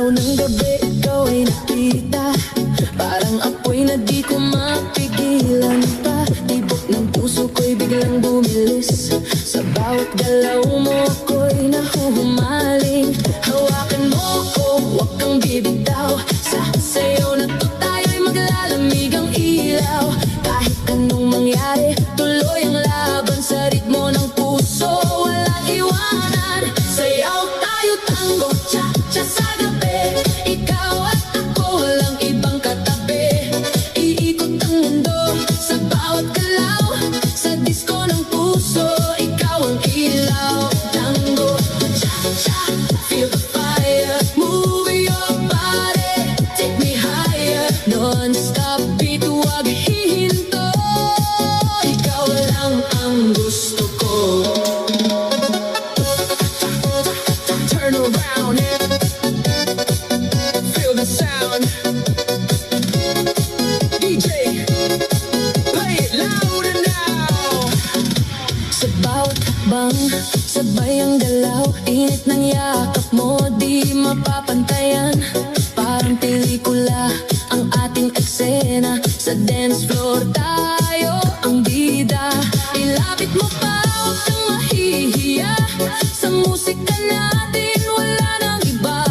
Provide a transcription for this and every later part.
Araw ng gabi, ikaw ay nakita. Parang apoy na di ko mapigilan pa. Tibok ng puso ko'y biglang bumilis. Sa bawat galaw mo ako'y nahuhumaling. Hawakan mo ko, huwag kang bibitaw. Sa sayaw na to tayo'y maglalamig ang ilaw. Kahit anong mangyari, tuloy ang laban sa ritmo ng puso. Walang iwanan. Sayaw tayo, tango, cha-cha sa gabi. Ikaw at ako, walang ibang katabi. Iikot ang mundo sa bawat galaw. Sa disco ng puso, ikaw ang ilaw. Tango, cha-cha, feel the fire. Move your body, take me higher. Non-stop beat, huwag hihinto. Ikaw lang ang gusto ko. Turn around, feel the sound. DJ, play it louder now. Sa bawat hakbang, sabay ang galaw. Init ng yakap mo, di mapapantayan. Parang pelikula ang ating eksena. Sa dance floor tayo ang bida. Ilapit mo pa, huwag kang mahihiya. Sa musika natin wala nang iba.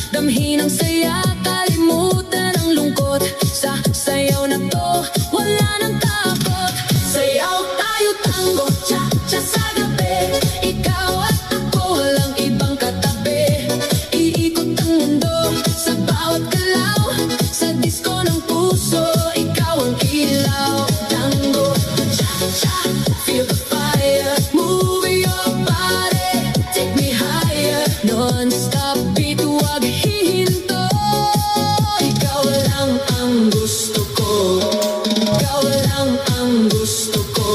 Damhin ang saya, kalimutan ang lungkot. Sa sayaw na to, wala nang takot. Sayaw tayo, tango, cha-cha sa gabi. Ikaw at ako, walang ibang katabi. Iikot ang mundo sa bawat galaw. Sa disco ng puso, ikaw ang ilaw. Tango, cha-cha, feel the fire. Move your body, take me higher. Non-stop beat, huwag hihinto. Ikaw lang ang gusto ko. Ikaw lang ang gusto ko.